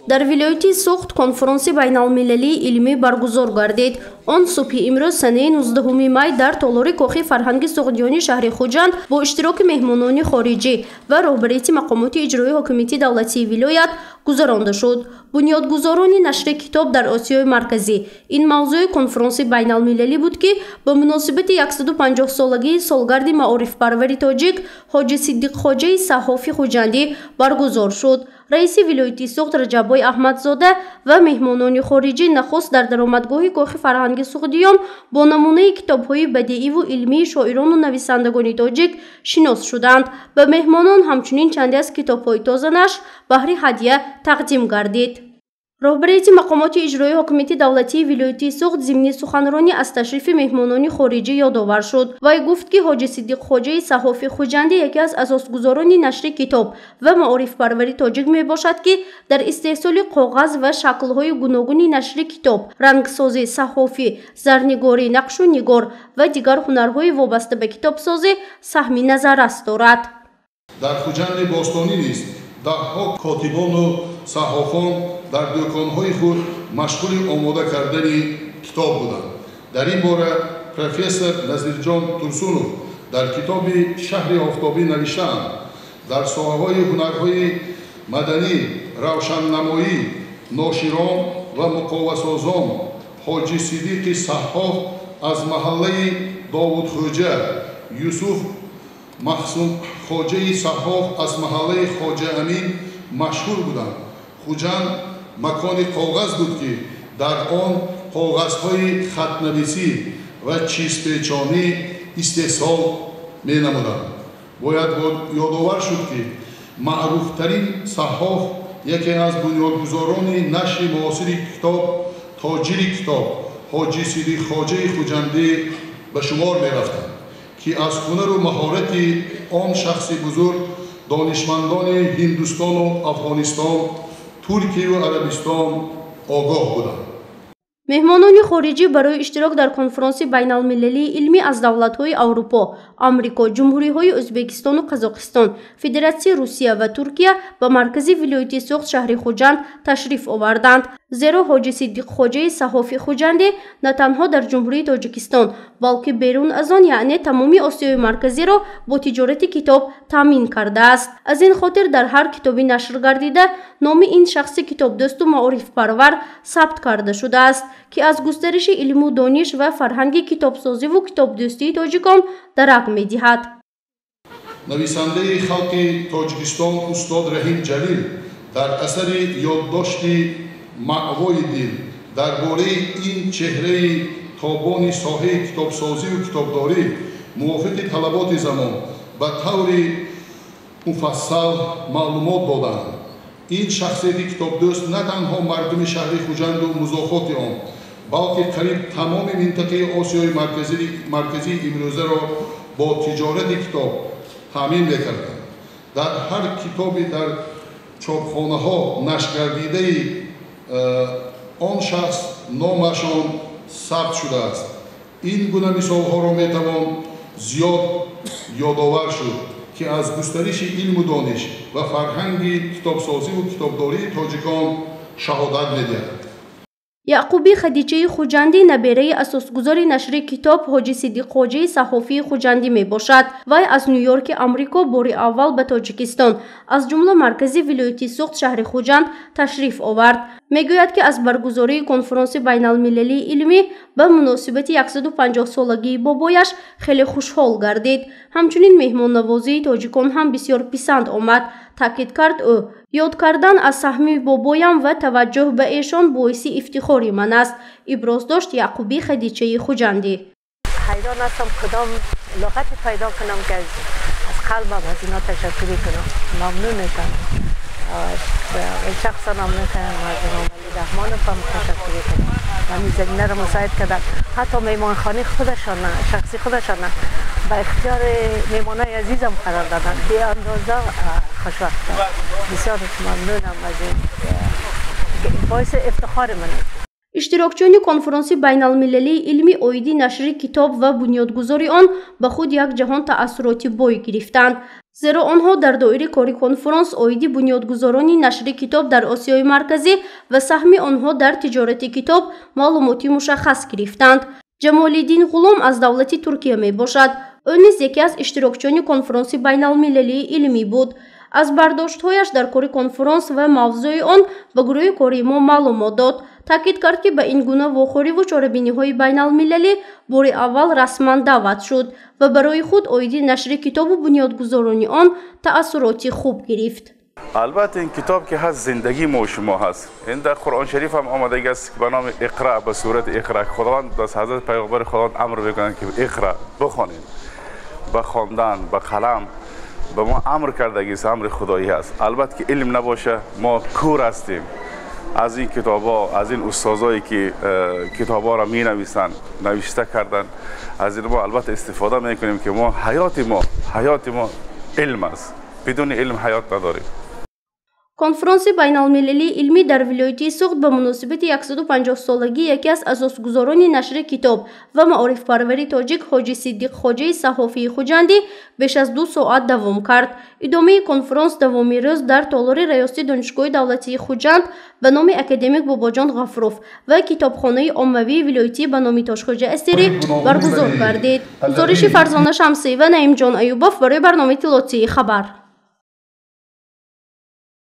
дар вилояти Суғд конферонси байналмилалии илмӣ баргузор гардид. Он субҳи имрӯз санаи 19 май дар толори кохи фарҳанги суғдиёни шаҳри Хуҷанд бо иштироки меҳмонони хориҷӣ ва роҳбарияти мақомоти иҷроии ҳокимияти давлатии вилоят гузаронда шуд. бунёдгузорони нашри китоб дар Осиёи марказӣ. Ин мавзӯи конферонси байналмилалӣ буд ки ба муносибати 150-солагии солгарди маорифпарвари тоҷик ҳоҷи Сиддиқ хоҷаи Саҳҳофи хуҷандӣ баргузор шуд. раиси вилояти Суғд Раҷаббой Аҳмадзода ва меҳмонони хориҷӣ нахуст дар даромадгоҳи кохи фарҳанги суғдиён бо намунаи китобҳои бадеиву илмии шоирону нависандагони тоҷик шинос шуданд. Ба меҳмонон ҳамчунин чанде аз китобҳои тоза нашр баҳри ҳадия тақдим гардид. роҳбарияти мақомоти иҷроии ҳокимияти давлатии вилояти Суғд зимни суханронӣ аз ташрифи меҳмонони хориҷӣ ёдовар шуд. Вай гуфт ки ҳоҷи Сиддиқ хоҷаи Саҳҳофи хуҷандӣ яке аз асосгузорони нашри китоб ва маорифпарвари тоҷик мебошад ки дар истеҳсоли коғаз ва шаклҳои гуногуни нашри китоб, рангсозӣ, саҳҳофӣ, зарнигорӣ, нақшу нигор ва дигар ҳунарҳои вобаста ба китобсозӣ саҳми назаррас дорад. дар хуҷанди бостонӣ низ даҳҳо котибону саҳҳофон дар дӯконҳои худ машғули омода кардани китоб буданд. дар ин бора профессор Назирҷон Турсунов дар китоби Шаҳри офтобӣ навиштаанд. дар соҳаҳои ҳунарҳои маданӣ, равшаннамоӣ, ноширон ва муқовасозон ҳоҷи Сидиқи Саҳҳоф аз маҳаллаи Довудхӯҷа, Юсуф Маҳсунхоҷаи Саҳҳоф аз маҳаллаи Хоҷа Амин машҳур буданд. хуҷанд макони коғаз буд ки дар он коғазҳои хатнависӣ ва чизпечонӣ истеҳсол менамуданд. бояд ёдовар шуд ки маъруфтарин Саҳҳоф яке аз бунёдгузорони нашри муосири китоб, тоҷири китоб, ҳоҷи Сидиқ хоҷаи хуҷандӣ ба шумор мерафтанд ки аз ҳунару маҳорати он шахси бузург донишмандони Ҳиндустону Афғонистон, Туркию Арабистон огоҳ буданд. меҳмонони хориҷӣ барои иштирок дар конферонси байналмилалии илмӣ аз давлатҳои Аврупо, Амрико, ҷумҳуриҳои Ӯзбекистону Қазоқистон, Федератсияи Русия ва Туркия ба маркази вилояти Суғд шаҳри Хуҷанд ташриф оварданд. зеро ҳоҷи Сиддиқ хоҷаи Саҳҳофи хуҷандӣ на танҳо дар ҷумҳурии Тоҷикистон, балки берун аз он, яъне тамоми Осиёи марказиро бо тиҷорати китоб таъмин кардааст. аз ин хотир дар ҳар китоби нашр гардида номи ин шахси китобдӯсту маорифпарвар сабт карда шудааст ки аз густариши илму дониш ва фарҳанги китобсозиву китобдӯстии тоҷикон дарак медиҳад. нависандаи халқи Тоҷикистон устод Раҳим Ҷалил дар асари ёддошти маъвои дил дар бораи ин чеҳраи тобони соҳаи китобсозиву китобдорӣ мувофиқи талаботи замон ба таври муфассал маълумот доданд. ин шахсияти китобдӯст на танҳо мардуми шаҳри Хуҷанду музофоти он, балки қариб тамоми минтақаи Осиёи марказии имрӯзаро бо тиҷорати китоб таъмин мекарданд. дар ҳар китоби дар чопхонаҳо нашр гардидаи он шахс номашон сабт шудааст. ин гуна мисолҳоро метавон зиёд ёдовар шуд ки аз густариши илму дониш ва фарҳанги китобсозиву китобдории тоҷикон шаҳодат медиҳад. яъқуби Хадиҷаи хуҷандӣ набераи асосгузори нашри китоб ҳоҷи Сидиқ хоҷаи Саҳҳофии хуҷандӣ мебошад. вай аз Ню-Йорки Амрико бори аввал ба Тоҷикистон, аз ҷумла маркази вилояти Суғд шаҳри Хуҷанд ташриф овард. мегӯяд ки аз баргузории конферонси байналмилалии илмӣ ба муносибати 150-солагии бобояш хеле хушҳол гардид. ҳамчунин меҳмоннавозии тоҷикон ҳам бисёр писанд омад. таъкид кард ӯ: ёд кардан аз саҳми бобоям ва таваҷҷӯҳ ба эшон боиси ифтихори ман аст, иброз дошт яъқуби Хадиҷаи хуҷандӣ. ҳайрон ҳастам кадом луғате пайдо кунам ки аз қалбам аз ино ташаккурӣ кунам. мамнун мешавам. шахсан мехоҳам аз Эмомалӣ Раҳмоновам ташаккурӣ кунам. ҳамин заминаро мусоид кардан. ҳатто меҳмонхонаи худашон, шахси خودشان با اختیار مهمانای عزیزم قرار دادن. به اندازه خوشوقتم. بسیار ممنونم از این، باعث افتخار منه. иштирокчиёни конферонси байналмилалии илми оиди нашри китоб ва бунёдгузори он ба худ як ҷаҳон таассуроти бой гирифтанд. зеро онҳо дар доираи кори конферонс оиди бунёдгузорони нашри китоб дар Осиёи Марказӣ ва саҳми онҳо дар тиҷорати китоб маълумоти мушаххас гирифтанд. Ҷамолиддин Ғулом аз давлати Туркия мебошад. ӯ низ яке аз иштирокчиёни конферонси байналмилалии илмӣ буд. аз бардоштҳояш дар кори конферонс ва мавзӯи он ба гурӯҳи кори мо маълумот дод. таъкид кард ки ба ин гуна вохӯриву чорабиниҳои байналмилалӣ бори аввал расман даъват шуд ва барои худ оиди нашри китобу бунёдгузорони он таассуроти хуб гирифт. البته این کتاب که هست زندگی ما و شما هست. این در قرآن شریف هم آمده است که به نام اقرا، به صورت اقرا. خداوند از حضرت پیغمبر خداوند امر میکنند که اقرا بخوانید. به خواندن، به قلم به ما امر کردگی است، امر خدایی است. البته که علم نباشه ما کور هستیم از این کتابا، از این استادایی که کتابا را می نویسند، نوشته کردن. از این ما البته استفاده میکنیم که ما حیات ما علم است. بدون علم حیات نداریم. конферонси байналмилалии илмӣ дар вилояти суғд ба муносибати 150-солагии яке аз асосгузорони нашри китоб ва маорифпарвари тоҷик ҳоҷи Сиддиқ Хоҷаи Саҳофии Хуҷандӣ беш аз 2 соат давом кард. идомаи конферонс давоми рӯз дар толори раёсати донишгоҳи давлатии Хуҷанд ба номи академик Бобоҷон Ғафуров ва китобхонаи оммавии вилоятӣ ба номи Тошхоҷа Асирӣ баргузор гардид. гузориши Фарзона Шамсиева, Наимҷон Аюбов барои барномаи Иттилоотии Хабар.